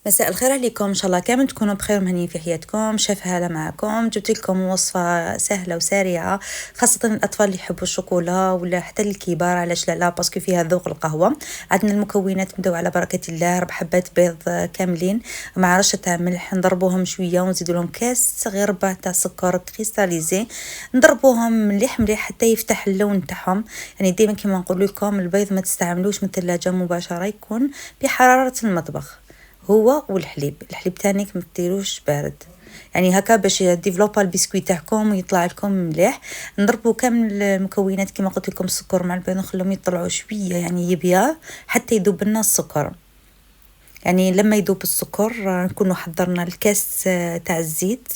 مساء الخير عليكم، ان شاء الله كامل تكونوا بخير ومهنيين في حياتكم. شاف هلا معكم، جبت لكم وصفه سهله وسريعه خاصه الاطفال اللي يحبوا الشوكولا ولا حتى الكبار. علاش لا باسكو فيها ذوق القهوه. عندنا المكونات، نبداو على بركه الله. 4 حبات بيض كاملين مع رشه تاع ملح، نضربوهم شويه ونزيدوا لهم كاس غير ربع تاع سكر كريستاليزي، نضربوهم مليح مليح حتى يفتح اللون تاعهم. يعني ديما كما نقول لكم البيض ما تستعملوش من الثلاجه مباشره، يكون بحراره المطبخ هو والحليب. الحليب تانيك ما ديروش بارد، يعني هكا باش ديفلوبا البسكويت تاعكم ويطلع لكم مليح. نضربوا كامل المكونات كما قلت لكم، السكر مع البيض نخليهم يطلعوا شويه يعني يبيض حتى يذوب لنا السكر. يعني لما يذوب السكر نكونوا حضرنا الكاس تاع الزيت.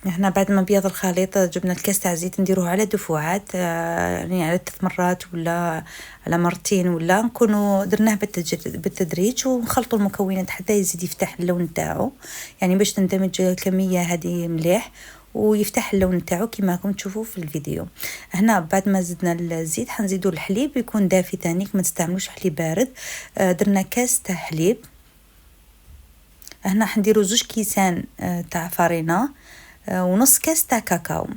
احنا بعد ما بيض الخليط جبنا الكاس تاع الزيت نديروه على دفعات، يعني على 3 مرات ولا على مرتين، ولا نكونوا درناه بالتدريج ونخلطوا المكونات حتى يزيد يفتح اللون تاعو، يعني باش تندمج الكميه هذه مليح ويفتح اللون تاعو كما راكم تشوفوا في الفيديو. هنا بعد ما زدنا الزيت حنزيدوا الحليب، يكون دافي تانيك، ما تستعملوش حليب بارد. درنا كاس تاع حليب. هنا حنديروا 2 كيسان تاع فارينه ونص كاس تاع كاكاو.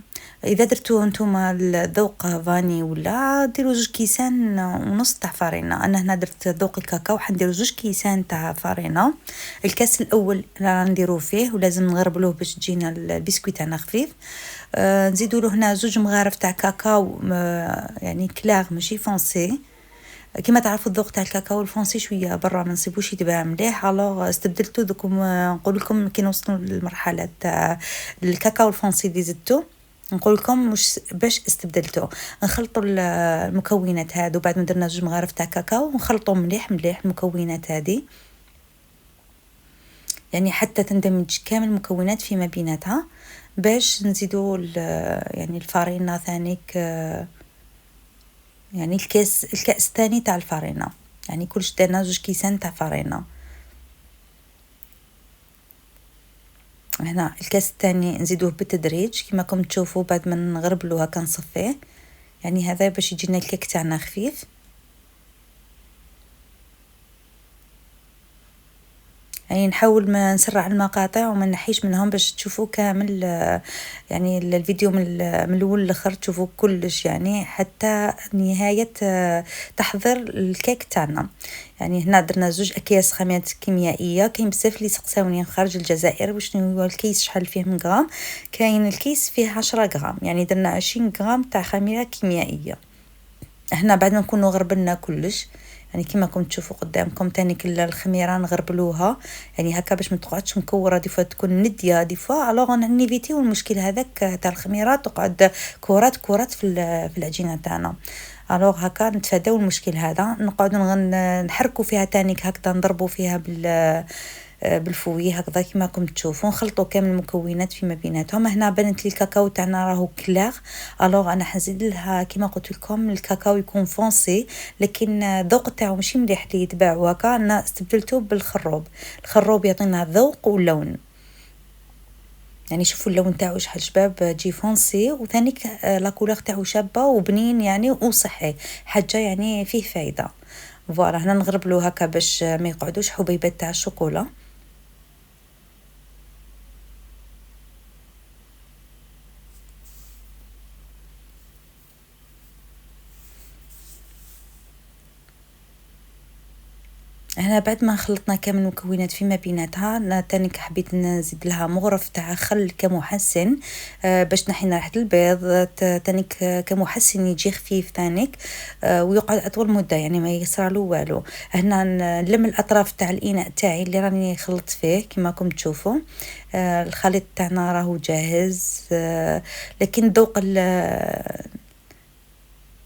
اذا درتوه نتوما الذوق فاني ولا ديروا 2 كيسان ونص تاع فارينه. انا هنا درت ذوق الكاكاو، حنديروا 2 كيسان تاع فارينه. الكاس الاول راح نديروا فيه ولازم نغربلوه باش تجينا البسكويت تاعنا خفيف. نزيدوا له هنا 2 مغارف تاع كاكاو، يعني كلاغ ماشي فونسي. كما تعرفوا الذوق تاع الكاكاو الفونسي شويه برا ما نسيبوش يتباع مليح، الوغ استبدلتو دوكم. نقول لكم كي نوصلوا للمرحله تاع الكاكاو الفونسي اللي زدتو نقول لكم مش باش استبدلتو. نخلطوا المكونات هادو بعد ما درنا 2 مغارف تاع كاكاو، ونخلطوا مليح مليح المكونات هذه، يعني حتى تندمج كامل المكونات فيما بيناتها، باش نزيدوا يعني الفارينه ثانيك، يعني الكأس الثاني تاع الفارينة. يعني كلش درنا 2 كيسان تاع فارينة. هنا الكاس الثاني نزيدوه بالتدريج كما راكم تشوفوا بعد ما نغربلوه هكا نصفيه، يعني هذا باش يجينا الكيك تاعنا خفيف. يعني نحاول ما نسرع المقاطع وما نحيش منهم باش تشوفوا كامل، يعني الفيديو من الاول للاخر تشوفوا كلش، يعني حتى نهايه تحضير الكيك تاعنا. يعني هنا درنا 2 اكياس خامات كيميائيه. كاين بزاف اللي سقساوني خارج الجزائر واش هو الكيس شحال فيه من غرام. كاين الكيس فيه 10 غرام، يعني درنا 20 غرام تاع خميره كيميائيه. هنا بعد ما نكونوا غربلنا كلش، يعني كما راكم تشوفوا قدامكم تاني كل الخميره نغربلوها، يعني هكا باش ما تقعدش مكوره، دي فوا تكون نديه، دي فوا الوغ نيفيتيو المشكل هذاك تاع الخميره تقعد كرات كرات في العجينه تاعنا. الوغ هكا نتفاداو المشكل هذا. نقعدوا نحركوا فيها تانيك هكذا، نضربوا فيها بالفوي هكذا كما راكم تشوفوا. نخلطوا كامل المكونات فيما بيناتهم. هنا بنت لي الكاكاو تاعنا راهو كلاغ، الوغ انا حنزيد لها كما قلت لكم الكاكاو يكون فونسي، لكن الذوق تاعو ماشي مليح اللي يتباع هكا. انا استبدلته بالخروب. الخروب يعطينا ذوق ولون، يعني شوفوا اللون تاعو شحال شباب، جي فونسي وثانيك لا كولور تاعو شابه وبنين يعني وصحي، حاجه يعني فيه فايده. فوالا هنا نغربلو هكا باش ما يقعدوش حبيبات تاع الشوكولا. هنا بعد ما خلطنا كامل المكونات فيما بيناتها، انا تانيك حبيت نزيد لها مغرف تاع خل كمحسن، باش تنحينا ريحه البيض، تانيك كمحسن يجي خفيف تانيك، ويقعد اطول مده يعني ما يصرالو والو. هنا نلم الاطراف تاع الاناء تاعي اللي راني خلطت فيه كما راكم تشوفوا. الخليط تاعنا راهو جاهز، لكن ذوق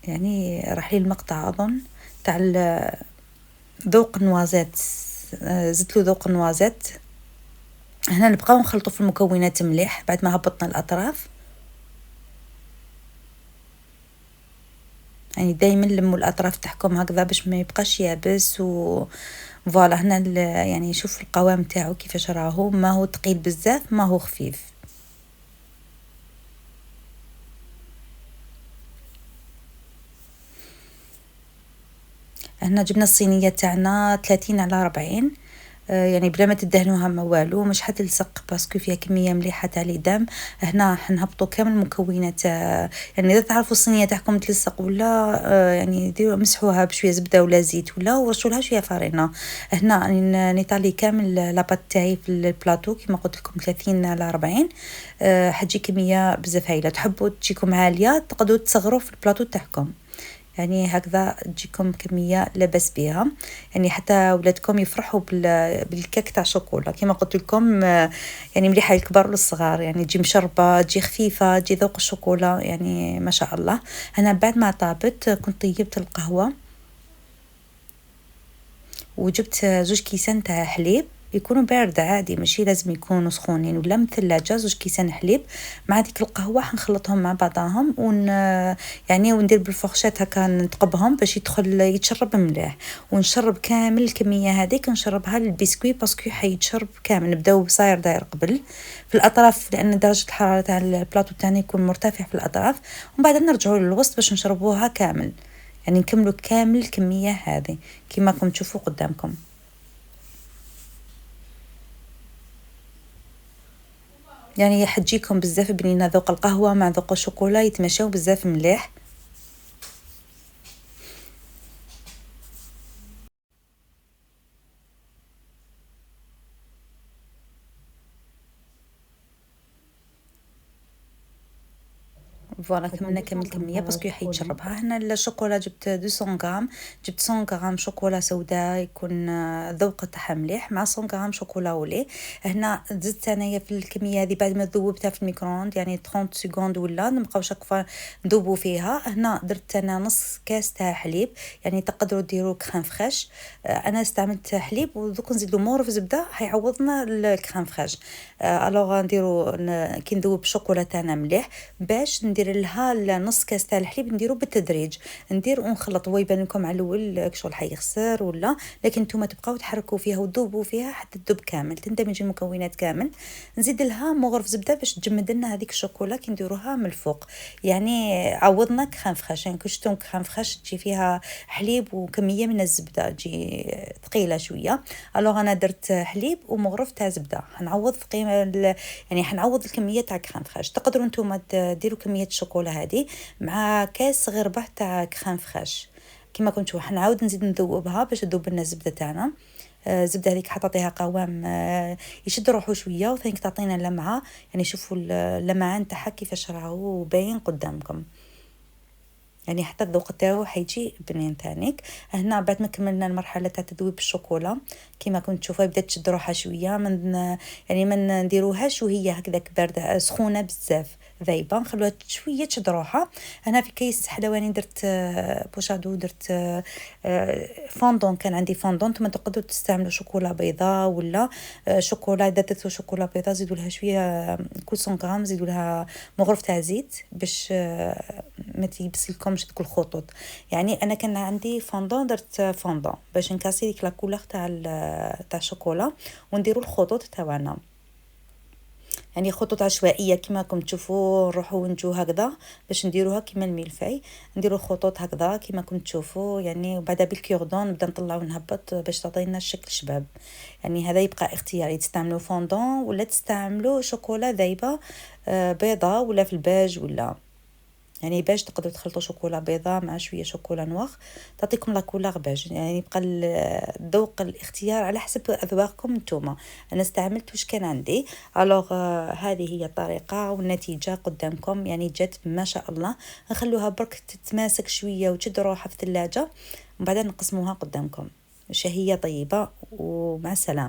يعني راح لي المقطع اظن تاع ذوق النوازيت، زدت له ذوق النوازيت. هنا نبقاو نخلطوا في المكونات مليح بعد ما هبطنا الاطراف، يعني دائما لموا الاطراف تاعكم هكذا باش ما يبقاش يابس. فوالا هنا يعني شوف القوام تاعو كيفاش راهو، ما هو ثقيل بزاف ما هو خفيف. هنا جبنا الصينيه تاعنا 30 على 40، يعني بلا ما تدهنوها ما والو، مش حتلصق باسكو فيها كميه مليحه تاع ليدام. هنا حنهبطوا كامل المكونات، يعني اذا تعرفوا الصينيه تاعكم تلصق ولا يعني ديروا مسحوها بشويه زبده ولا زيت ولا ورشوا لها شويه فرينه. هنا نيطالي كامل لاباط تاعي في البلاطو كيما قلت لكم 30 على 40. حتجي كميه بزاف هايله، تحبوا تجيكم عاليه تقدروا تصغروا في البلاطو تاعكم، يعني هكذا تجيكم كميه لاباس بها. يعني حتى ولادكم يفرحوا بالكيك تاع شوكولا كما قلت لكم، يعني مليحه للكبار والصغار، يعني تجي مشربه تجي خفيفه تجي ذوق الشوكولا، يعني ما شاء الله. انا بعد ما طابت كنت طيبت القهوه وجبت 2 كيسان تاع حليب، يكونوا بارده عادي ماشي لازم يكونوا سخونين، ولا من الثلاجه 2 كيسان حليب مع ديك القهوه حنخلطهم مع بعضهم يعني وندير بالفرشات هكا نتقبهم باش يدخل يتشرب مليح، ونشرب كامل الكميه هذيك نشربها للبسكوي باسكو حيتشرب كامل. نبداو بصاير داير قبل في الاطراف لان درجه الحراره تاع البلاطو تاعنا يكون مرتفع في الاطراف، ومن بعد نرجعوا للوسط باش نشربوها كامل، يعني نكملوا كامل الكميه هذه كما راكم تشوفوا قدامكم. يعني حتجيكم بزاف بنينه، ذوق القهوه مع ذوق الشوكولا يتماشاو بزاف مليح. فوالا كملنا كامل الكميه باسكو حيتشربها. هنا الشوكولا جبت 200 غرام، جبت 100 غرام شوكولا سوداء يكون ذوق تاعها مليح مع 100 غرام شوكولا ولي. هنا زدت انايا في الكميه هذه بعد ما ذوبتها في الميكرووند يعني 30 سكوند ولا نبقاو شاك فوا نذوبوا فيها. هنا درت انا نص كاس تاع حليب، يعني تقدروا ديروا كريم فريش، انا استعملت حليب ودوك نزيدوا مور في زبده حيعوضنا الكريم فريش. الوغ نديروا كي نذوب الشوكولا تاعنا مليح باش ندير لها نص كاس تاع الحليب نديرو بالتدريج، ندير ونخلط. هو يبان لكم على الاول شغل حيخسر ولا، لكن نتوما تبقاو تحركوا فيها وتذوبوا فيها حتى تذوب كامل تندمج المكونات كامل. نزيد لها مغرف زبده باش تجمد لنا هذيك الشوكولا كي نديروها من الفوق، يعني عوضنا كريم فريش. يعني كشتون كريم فريش تجي فيها حليب وكميه من الزبده تجي ثقيله شويه. الوغ انا درت حليب ومغرف تاع زبده، حنعوض في قيمه يعني حنعوض الكميه تاع كريم فريش. تقدروا نتوما ديروا كميه الشوكولا هذه مع كاس صغير ربع تاع كريم فريش كما كنتو. حنعاود نزيد نذوبها باش تذوب لنا الزبده تاعنا. الزبده هذيك حتعطيها قوام يشد روحو شويه وثانيك تعطينا لمعه، يعني شوفوا اللمعان تاعها كيفاش راهو باين قدامكم، يعني حتى الذوق تاعو حيجي بنين تانيك. هنا بعد ما كملنا المرحله تاع تذويب الشوكولا كيما كنت تشوفوا بدات تشد روحها شويه، من يعني ما نديروهاش وهي هكذاك بارده سخونه بزاف ذايبه، نخلوها شويه تشد روحها. انا في كيس حلواني درت بوشادو، درت فوندون، كان عندي فوندون. نتوما تقدروا تستعملوا شوكولا بيضاء ولا شوكولا. اذا درتوا شوكولا بيضاء زيدوا لها شويه كل 100 غرام زيدوا لها مغرف تاع زيت باش ما تيبس لكمش دوك الخطوط. يعني انا كان عندي فوندون، درت فوندون باش نكاسي ديك لا كولور تاع الشوكولا ونديروا الخطوط تاعنا، يعني خطوط عشوائيه كما راكم تشوفوا. نروحوا ونجو هكذا باش نديروها كما الملفاي، نديروا خطوط هكذا كما كنت تشوفوا يعني، وبعدا بالكيردون نبدا نطلع ونهبط باش تعطينا الشكل شباب. يعني هذا يبقى اختياري، تستعملوا فوندون ولا تستعملوا شوكولا ذايبه بيضه ولا في الباج ولا، يعني باش تقدروا تخلطوا شوكولا بيضاء مع شويه شوكولا نوار تعطيكم لا كولور باج. يعني يبقى الذوق الاختيار على حسب اذواقكم نتوما. انا استعملت واش كان عندي. الوغ هذه هي الطريقه والنتيجه قدامكم، يعني جات ما شاء الله. نخلوها برك تتماسك شويه وتشد روحها في الثلاجه ومن بعد نقسموها قدامكم. شهيه طيبه ومع السلامه.